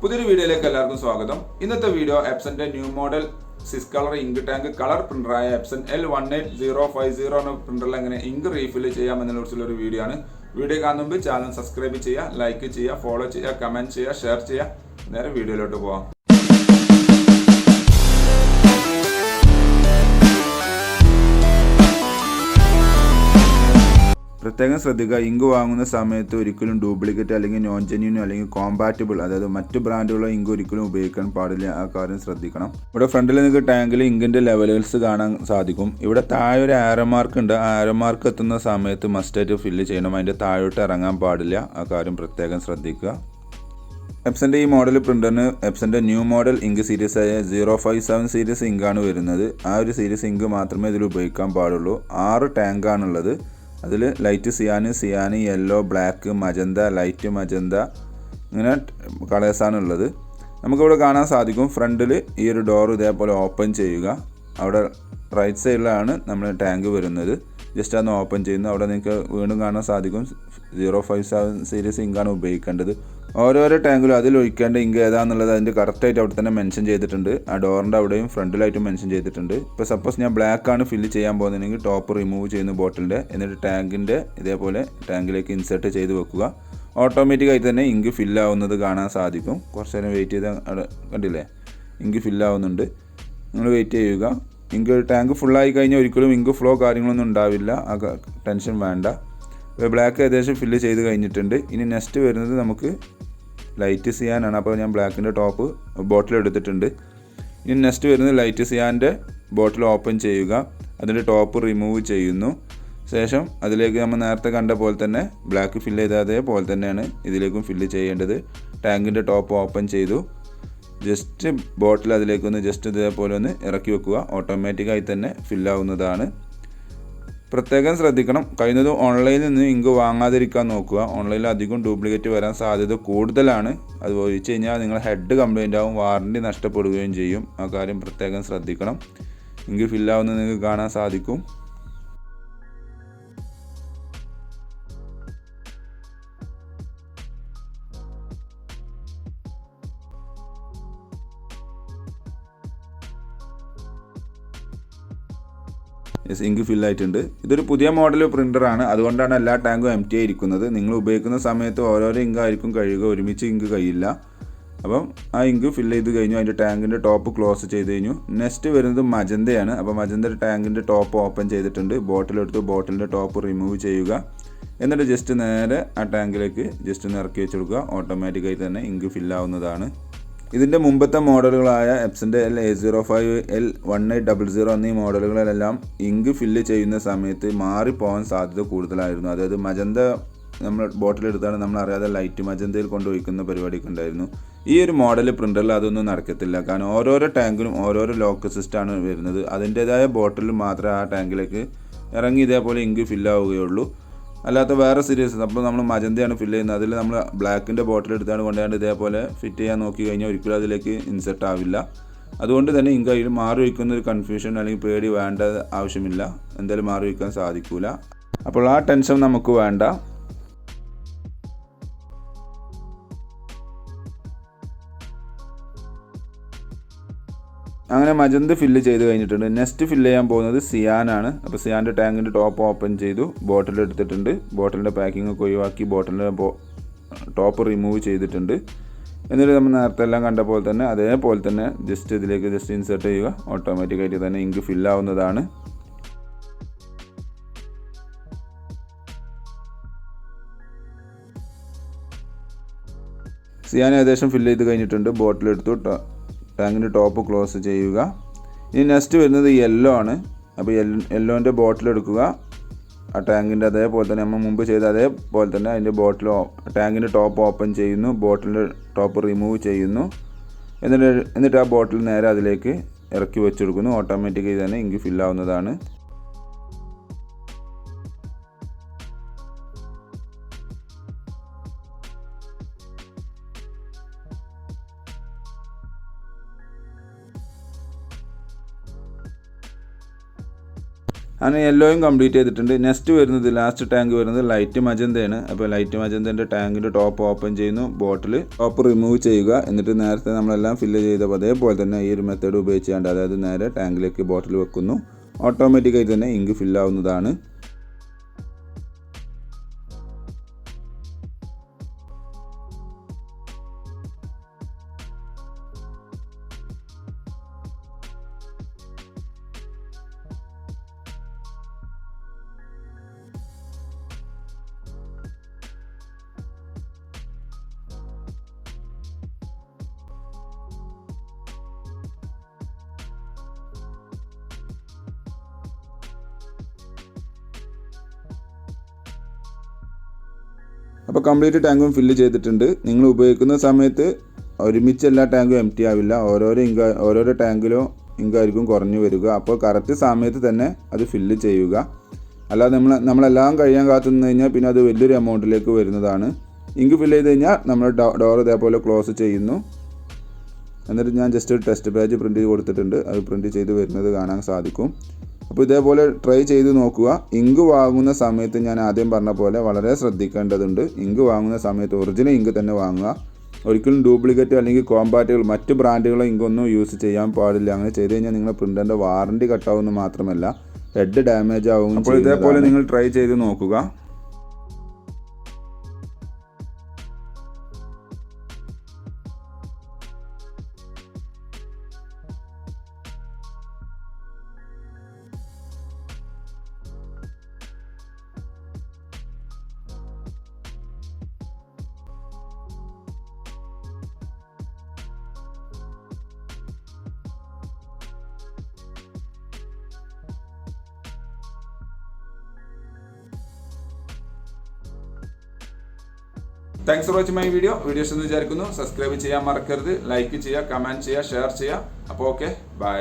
പുതിയൊരു വീഡിയോയിലേക്ക് എല്ലാവർക്കും സ്വാഗതം. ഇന്നത്തെ വീഡിയോ എപ്സന്റെ ന്യൂ മോഡൽ സിസ് കളർ ഇങ്ക് ടാങ്ക് കളർ പ്രിന്ററായ എപ്സൺ L18050 എന്ന പ്രിന്ററിൽ എങ്ങനെ ഇങ്ക് റീഫിൽ ചെയ്യാമെന്നതിനെ കുറിച്ചുള്ള ഒരു വീഡിയോ ആണ്. വീഡിയോ കാണുന്ന മുമ്പ് ചാനൽ സബ്സ്ക്രൈബ് ചെയ്യുക, ലൈക്ക് ചെയ്യുക, ഫോളോ ചെയ്യുക, കമന്റ് ചെയ്യുക, ഷെയർ ചെയ്യുക. നേരെ വീഡിയോയിലോട്ട് പോവാം. പ്രത്യേകം ശ്രദ്ധിക്കുക, ഇങ്ക് വാങ്ങുന്ന സമയത്ത് ഒരിക്കലും ഡ്യൂപ്ലിക്കേറ്റ് അല്ലെങ്കിൽ നോൺ ജെന്യൂൻ അല്ലെങ്കിൽ കോമ്പാറ്റബിൾ, അതായത് മറ്റു ബ്രാൻഡുള്ള ഇങ്ക് ഒരിക്കലും ഉപയോഗിക്കാൻ പാടില്ല. ആ കാര്യം ശ്രദ്ധിക്കണം. ഇവിടെ ഫ്രണ്ടിൽ നിങ്ങൾക്ക് ടാങ്കിൽ ഇങ്കിൻ്റെ ലെവൽസ് കാണാൻ സാധിക്കും. ഇവിടെ താഴെ ഒരു ആരോ മാർക്ക് ഉണ്ട്. ആ ആരോ മാർക്ക് എത്തുന്ന സമയത്ത് മസ്റ്റായിട്ട് ഫില്ല് ചെയ്യണം. അതിൻ്റെ താഴോട്ട് ഇറങ്ങാൻ പാടില്ല. ആ കാര്യം പ്രത്യേകം ശ്രദ്ധിക്കുക. എപ്സൻ്റെ ഈ മോഡൽ പ്രിൻ്ററിന് എപ്സൻ്റെ ന്യൂ മോഡൽ ഇങ്ക് സീരീസ് ആയ 057 സീരീസ് ഇങ്കാണ് വരുന്നത്. ആ ഒരു സീരീസ് ഇങ്ക് മാത്രമേ ഇതിൽ ഉപയോഗിക്കാൻ പാടുള്ളൂ. 6 ടാങ്കാണുള്ളത്. അതിൽ light cyan, yellow, black, magenta, light magenta, ഇങ്ങനെ കളേഴ്സാണുള്ളത്. നമുക്കിവിടെ കാണാൻ സാധിക്കും. ഫ്രണ്ടിൽ ഈ ഒരു ഡോർ ഇതേപോലെ ഓപ്പൺ ചെയ്യുക. അവിടെ റൈറ്റ് സൈഡിലാണ് നമ്മൾ ടാങ്ക് വരുന്നത്. ജസ്റ്റ് അതൊന്ന് ഓപ്പൺ ചെയ്യുന്നു. അവിടെ നിങ്ങൾക്ക് വീണ്ടും കാണാൻ സാധിക്കും 057 സീരീസ് ഇങ്കാണ് ഉപയോഗിക്കേണ്ടത്. ഓരോരോ ടാങ്കിലും അതിൽ ഒഴിക്കേണ്ട ഇങ്ക് ഏതാണെന്നുള്ളത് അതിൻ്റെ കറക്റ്റായിട്ട് അവിടെ തന്നെ മെൻഷൻ ചെയ്തിട്ടുണ്ട്. ആ ഡോറിൻ്റെ അവിടെയും ഫ്രണ്ടിലായിട്ടും മെൻഷൻ ചെയ്തിട്ടുണ്ട്. ഇപ്പോൾ സപ്പോസ് ഞാൻ ബ്ലാക്ക് ആണ് ഫില്ല് ചെയ്യാൻ പോകുന്നതെങ്കിൽ ടോപ്പ് റിമൂവ് ചെയ്യുന്ന ബോട്ടിലിൻ്റെ, എന്നിട്ട് ടാങ്കിൻ്റെ ഇതേപോലെ ടാങ്കിലേക്ക് ഇൻസേർട്ട് ചെയ്ത് വെക്കുക. ഓട്ടോമാറ്റിക്കായിട്ട് തന്നെ ഇങ്ക് ഫില്ലാവുന്നത് കാണാൻ സാധിക്കും. കുറച്ച് നേരം വെയിറ്റ് ചെയ്താൽ കണ്ടില്ലേ, ഇങ്ക് ഫില്ലാവുന്നുണ്ട്. നിങ്ങൾ വെയിറ്റ് ചെയ്യുക. ഇങ്ക് ടാങ്ക് ഫുള്ളായി കഴിഞ്ഞാൽ ഒരിക്കലും ഇങ്ക് ഫ്ലോ കാര്യങ്ങളൊന്നും ഉണ്ടാവില്ല. ആ ടെൻഷൻ വേണ്ട. ബ്ലാക്ക് ഏകദേശം ഫില്ല് ചെയ്ത് കഴിഞ്ഞിട്ടുണ്ട്. ഇനി നെക്സ്റ്റ് വരുന്നത് നമുക്ക് ലൈറ്റ് സിയാനാണ്. അപ്പോൾ ഞാൻ ബ്ലാക്കിൻ്റെ ടോപ്പ് ബോട്ടിൽ എടുത്തിട്ടുണ്ട്. ഇനി നെക്സ്റ്റ് വരുന്നത് ലൈറ്റ് സിയാൻ്റെ ബോട്ടിൽ ഓപ്പൺ ചെയ്യുക. അതിൻ്റെ ടോപ്പ് റിമൂവ് ചെയ്യുന്നു. ശേഷം അതിലേക്ക് നമ്മൾ നേരത്തെ കണ്ട പോലെ തന്നെ ബ്ലാക്ക് ഫില്ല് ചെയ്ത അതേപോലെ തന്നെയാണ് ഇതിലേക്കും ഫില്ല് ചെയ്യേണ്ടത്. ടാങ്കിൻ്റെ ടോപ്പ് ഓപ്പൺ ചെയ്തു. ജസ്റ്റ് ബോട്ടിൽ അതിലേക്കൊന്ന് ജസ്റ്റ് ഇതേപോലെ ഒന്ന് ഇറക്കി വെക്കുക. ഓട്ടോമാറ്റിക്കായി തന്നെ ഫില്ലാവുന്നതാണ്. പ്രത്യേകം ശ്രദ്ധിക്കണം, കഴിയുന്നതും ഓൺലൈനിൽ നിന്ന് ഇങ്ക് വാങ്ങാതിരിക്കാൻ നോക്കുക. ഓൺലൈനിൽ അധികം ഡ്യൂപ്ലിക്കേറ്റ് വരാൻ സാധ്യത കൂടുതലാണ്. അത് ഒഴിച്ച് കഴിഞ്ഞാൽ നിങ്ങൾ ഹെഡ് കംപ്ലൈൻ്റ് ആവും, വാറണ്ടി നഷ്ടപ്പെടുകയും ചെയ്യും. ആ കാര്യം പ്രത്യേകം ശ്രദ്ധിക്കണം. ഇങ്ക് ഫില്ലാവുന്നത് നിങ്ങൾക്ക് കാണാൻ സാധിക്കും. ഇങ്ക് ഫില്ലായിട്ടുണ്ട്. ഇതൊരു പുതിയ മോഡൽ പ്രിൻ്ററാണ്. അതുകൊണ്ടാണ് എല്ലാ ടാങ്കും എംപ്റ്റി ആയിരിക്കുന്നത്. നിങ്ങൾ ഉപയോഗിക്കുന്ന സമയത്ത് ഓരോരോ ഇങ്ക് ആയിരിക്കും കഴിയുക, ഒരുമിച്ച് ഇങ്ക് കഴിയില്ല. അപ്പം ആ ഇങ്ക് ഫില്ല് ചെയ്ത് കഴിഞ്ഞു. അതിൻ്റെ ടാങ്കിൻ്റെ ടോപ്പ് ക്ലോസ് ചെയ്ത് കഴിഞ്ഞു. നെക്സ്റ്റ് വരുന്നത് മജന്തയാണ്. അപ്പോൾ മജന്ത ടാങ്കിൻ്റെ ടോപ്പ് ഓപ്പൺ ചെയ്തിട്ടുണ്ട്. ബോട്ടിലെടുത്ത് ബോട്ടിലിൻ്റെ ടോപ്പ് റിമൂവ് ചെയ്യുക. എന്നിട്ട് ജസ്റ്റ് നേരെ ആ ടാങ്കിലേക്ക് ജസ്റ്റ് ഒന്ന് ഇറക്കി വെച്ച് കൊടുക്കുക. ഓട്ടോമാറ്റിക്കായി തന്നെ ഇങ്ക് ഫില്ലാവുന്നതാണ്. ഇതിൻ്റെ മുമ്പത്തെ മോഡലുകളായ എപ്സൻ്റെ L805, L1800 എന്നീ മോഡലുകളിലെല്ലാം ഇങ്ക് ഫില്ല് ചെയ്യുന്ന സമയത്ത് മാറിപ്പോകാൻ സാധ്യത കൂടുതലായിരുന്നു. അതായത് മജന്ത നമ്മൾ ബോട്ടിലെടുത്താണ് നമ്മൾ അറിയാതെ ലൈറ്റ് മജന്തയിൽ കൊണ്ടുപോയിക്കുന്ന പരിപാടിയൊക്കെ ഉണ്ടായിരുന്നു. ഈ ഒരു മോഡൽ പ്രിൻ്ററിൽ അതൊന്നും നടക്കത്തില്ല. കാരണം ഓരോരോ ടാങ്കിനും ഓരോരോ ലോക്ക് സിസ്റ്റമാണ് വരുന്നത്. അതിൻ്റേതായ ബോട്ടിൽ മാത്രമേ ആ ടാങ്കിലേക്ക് ഇറങ്ങി ഇതേപോലെ ഇങ്ക് ഫില്ലാവുകയുള്ളൂ. അല്ലാത്ത വേറെ സീരീസ് അപ്പോൾ നമ്മൾ മജന്തയാണ് ഫില്ല് ചെയ്യുന്നത്. അതിൽ നമ്മൾ ബ്ലാക്കിൻ്റെ ബോട്ടിൽ എടുത്താണ് കൊണ്ടുപോയിട്ട് ഇതേപോലെ ഫിറ്റ് ചെയ്യാൻ നോക്കി കഴിഞ്ഞാൽ ഒരിക്കലും അതിലേക്ക് ഇൻസെർട്ട് ആവില്ല. അതുകൊണ്ട് തന്നെ ഇങ്ക് അതിൽ മാറി വയ്ക്കുന്ന ഒരു കൺഫ്യൂഷൻ അല്ലെങ്കിൽ പേടി വേണ്ട ആവശ്യമില്ല. എന്തായാലും മാറി വയ്ക്കാൻ സാധിക്കില്ല. അപ്പോൾ ആ ടെൻഷൻ നമുക്ക് വേണ്ട. അങ്ങനെ മജന്ത ഫില്ല് ചെയ്ത് കഴിഞ്ഞിട്ടുണ്ട്. നെക്സ്റ്റ് ഫില്ല് ചെയ്യാൻ പോകുന്നത് സിയാനാണ്. അപ്പോൾ സിയാൻ്റെ ടാങ്കിൻ്റെ ടോപ്പ് ഓപ്പൺ ചെയ്തു. ബോട്ടിൽ എടുത്തിട്ടുണ്ട്. ബോട്ടിലിൻ്റെ പാക്കിംഗ് ഒക്കെ ഒഴിവാക്കി ബോട്ടിലിൻ്റെ ടോപ്പ് റിമൂവ് ചെയ്തിട്ടുണ്ട്. എന്നിട്ട് നമ്മൾ നേരത്തെ എല്ലാം കണ്ട പോലെ തന്നെ അതേപോലെ തന്നെ ജസ്റ്റ് ഇതിലേക്ക് ജസ്റ്റ് ഇൻസേർട്ട് ചെയ്യുക. ഓട്ടോമാറ്റിക്കായിട്ട് തന്നെ ഇങ്ക് ഫില്ലാവുന്നതാണ്. സിയാൻ ഏകദേശം ഫില്ല് ചെയ്ത് കഴിഞ്ഞിട്ടുണ്ട്. ബോട്ടിലെടുത്തു. ടാങ്കിൻ്റെ ടോപ്പ് ക്ലോസ് ചെയ്യുക. ഇനി നെക്സ്റ്റ് വരുന്നത് യെല്ലോ ആണ്. അപ്പോൾ യെല്ലോൻ്റെ ബോട്ടിൽ എടുക്കുക. ആ ടാങ്കിൻ്റെ അതേപോലെ തന്നെ നമ്മൾ മുമ്പ് ചെയ്ത അതേപോലെ തന്നെ അതിൻ്റെ ടാങ്കിൻ്റെ ടോപ്പ് ഓപ്പൺ ചെയ്യുന്നു. ബോട്ടിലിൻ്റെ ടോപ്പ് റിമൂവ് ചെയ്യുന്നു. എന്നിട്ട് ആ ബോട്ടിൽ നേരെ അതിലേക്ക് ഇറക്കി വെച്ചെടുക്കുന്നു. ഓട്ടോമാറ്റിക്കായി തന്നെ ഇങ്ക് ഫില്ലാവുന്നതാണ്. അങ്ങനെ യെല്ലോയും കംപ്ലീറ്റ് ചെയ്തിട്ടുണ്ട്. നെക്സ്റ്റ് വരുന്നത് ലാസ്റ്റ് ടാങ്ക് വരുന്നത് ലൈറ്റ് മജന്തയാണ്. അപ്പോൾ ലൈറ്റ് മജന്തൻ്റെ ടാങ്കിൻ്റെ ടോപ്പ് ഓപ്പൺ ചെയ്യുന്നു, ബോട്ടിൽ ടോപ്പ് റിമൂവ് ചെയ്യുക. എന്നിട്ട് നേരത്തെ നമ്മളെല്ലാം ഫില്ല് ചെയ്തപ്പോൾ അതേപോലെ തന്നെ ഈ ഒരു മെത്തേഡ് ഉപയോഗിച്ചുകൊണ്ട്, അതായത് നേരെ ടാങ്കിലേക്ക് ബോട്ടിൽ വെക്കുന്നു. ഓട്ടോമാറ്റിക്കായി തന്നെ ഇങ്ക് ഫില്ലാവുന്നതാണ്. അപ്പോൾ കംപ്ലീറ്റ് ടാങ്കും ഫില്ല് ചെയ്തിട്ടുണ്ട്. നിങ്ങൾ ഉപയോഗിക്കുന്ന സമയത്ത് ഒരുമിച്ച് എല്ലാ ടാങ്കും എംപ്റ്റി ആവില്ല. ഓരോരോ ടാങ്കിലോ ഇങ്കായിരിക്കും കുറഞ്ഞു വരിക. അപ്പോൾ കറക്റ്റ് സമയത്ത് തന്നെ അത് ഫില്ല് ചെയ്യുക. അല്ലാതെ നമ്മളെല്ലാം കഴിയാൻ കാത്തുനിന്ന് കഴിഞ്ഞാൽ പിന്നെ അത് വലിയൊരു എമൗണ്ടിലേക്ക് വരുന്നതാണ്. ഇങ്ക് ഫില്ല് ചെയ്ത് കഴിഞ്ഞാൽ നമ്മൾ ഡോർ ഇതേപോലെ ക്ലോസ് ചെയ്യുന്നു. എന്നിട്ട് ഞാൻ ജസ്റ്റ് ഒരു ടെസ്റ്റ് പേജ് പ്രിൻറ്റ് ചെയ്ത് കൊടുത്തിട്ടുണ്ട്. അത് പ്രിൻറ്റ് ചെയ്ത് വരുന്നത് കാണാൻ സാധിക്കും. അപ്പോൾ ഇതേപോലെ ട്രൈ ചെയ്ത് നോക്കുക. ഇങ്ക് വാങ്ങുന്ന സമയത്ത് ഞാൻ ആദ്യം പറഞ്ഞ പോലെ വളരെ ശ്രദ്ധിക്കേണ്ടതുണ്ട്. ഇങ്ക് വാങ്ങുന്ന സമയത്ത് ഒറിജിനൽ ഇങ്ക് തന്നെ വാങ്ങുക. ഒരിക്കലും ഡ്യൂപ്ലിക്കേറ്റ് അല്ലെങ്കിൽ കോമ്പാറ്റുകൾ മറ്റ് ബ്രാൻഡുകളോ ഇങ്കൊന്നും യൂസ് ചെയ്യാൻ പാടില്ല. അങ്ങനെ ചെയ്ത് കഴിഞ്ഞാൽ നിങ്ങളുടെ പ്രിൻ്ററിൻ്റെ വാറണ്ടി കട്ടാവുമെന്ന് മാത്രമല്ല ഹെഡ് ഡാമേജ് ആവും. അപ്പോൾ ഇതേപോലെ നിങ്ങൾ ട്രൈ ചെയ്ത് നോക്കുക. Thanks for watching my videos എന്ന് വിചാരിക്കുന്നു. സബ്സ്ക്രൈബ് ചെയ്യാൻ മറക്കരുത്. ലൈക്ക് ചെയ്യുക, കമൻറ്റ് ചെയ്യുക, ഷെയർ ചെയ്യുക. അപ്പോൾ ഓക്കെ, ബൈ.